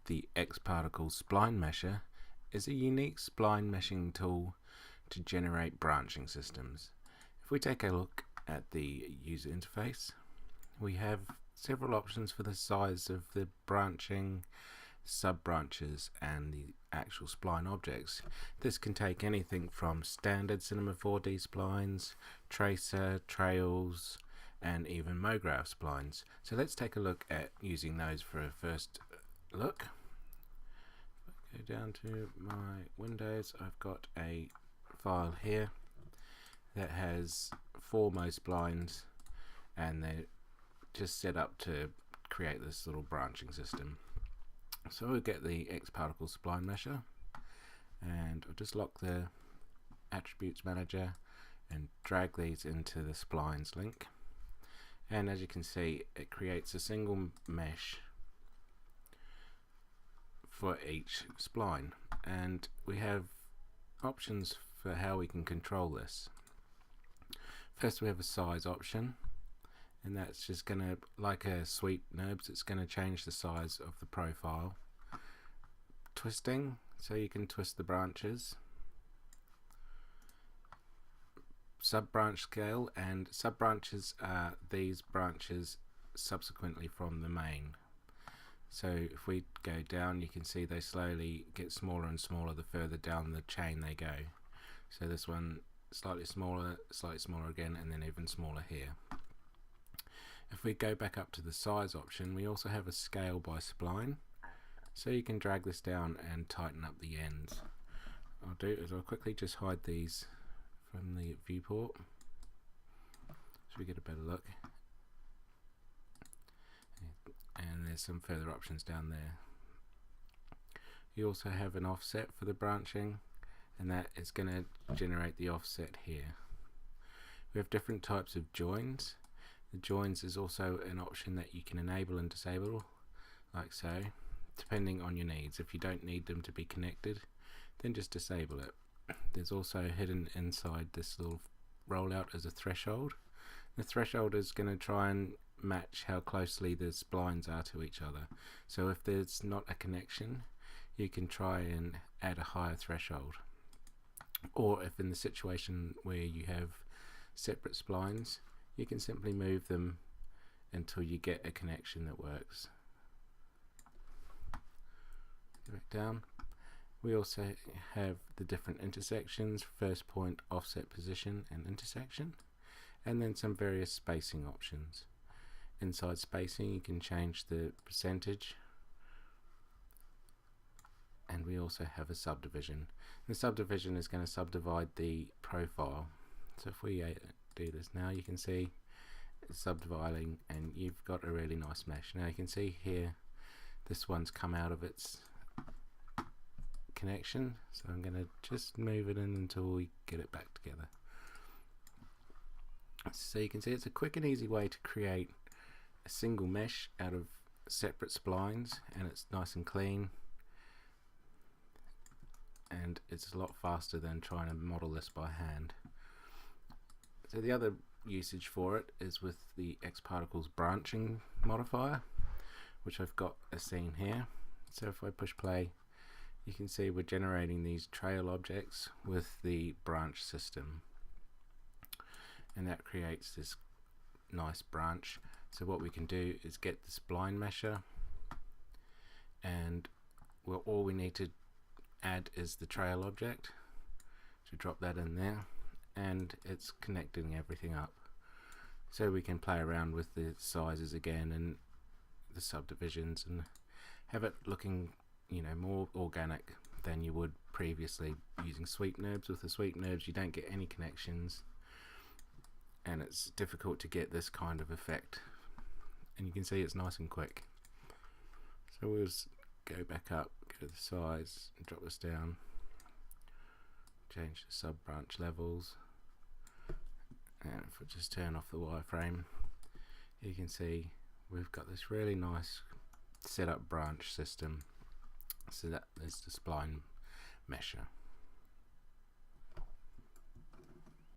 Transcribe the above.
The xpSplineMesher is a unique spline meshing tool to generate branching systems. If we take a look at the user interface, we have several options for the size of the branching, sub-branches and the actual spline objects. This can take anything from standard Cinema 4D splines, tracer, trails, and even MoGraph splines. So let's take a look at using those for a first look. If I go down to my Windows, I've got a file here that has 4 splines, and they're just set up to create this little branching system. So we'll get the xpSplineMesher, and I'll just lock the attributes manager and drag these into the splines link. And as you can see, it creates a single mesh for each spline, and we have options for how we can control this. First, we have a size option, and that's just going to, like a sweep NURBS, it's going to change the size of the profile. Twisting, so you can twist the branches. Sub-branch scale, and sub-branches are these branches subsequently from the main. So if we go down, you can see they slowly get smaller and smaller the further down the chain they go. So this one slightly smaller again, and then even smaller here. If we go back up to the size option, we also have a scale by spline, so you can drag this down and tighten up the ends. I'll do is I'll quickly just hide these from the viewport so we get a better look. And there's some further options down there. You also have an offset for the branching, and that is going to generate the offset here. We have different types of joins. The joins is also an option that you can enable and disable, like so, depending on your needs. If you don't need them to be connected, then just disable it. There's also hidden inside this little rollout as a threshold. The threshold is going to try and match how closely the splines are to each other. So if there's not a connection, you can try and add a higher threshold. Or if in the situation where you have separate splines, you can simply move them until you get a connection that works. Go back down. We also have the different intersections, first point, offset, position, and intersection, and then some various spacing options. Inside spacing, you can change the percentage, and we also have a subdivision. The subdivision is going to subdivide the profile. So if we do this now, you can see it's subdividing, and you've got a really nice mesh. Now you can see here, this one's come out of its connection, so I'm going to just move it in until we get it back together. So you can see it's a quick and easy way to create a single mesh out of separate splines, and it's nice and clean, and it's a lot faster than trying to model this by hand. So the other usage for it is with the xParticles branching modifier, which I've got a scene here. So if I push play, you can see we're generating these trail objects with the branch system, and that creates this nice branch. So what we can do is get the SplineMesher, and all we need to add is the trail object, to drop that in there, and it's connecting everything up. So we can play around with the sizes again and the subdivisions and have it looking, you know, more organic than you would previously using sweep NURBS. With the sweep NURBS, you don't get any connections, and it's difficult to get this kind of effect. And you can see it's nice and quick. So we'll just go back up, go to the size, and drop this down, change the sub branch levels, and if I just turn off the wireframe, you can see we've got this really nice setup branch system. So that is the SplineMesher.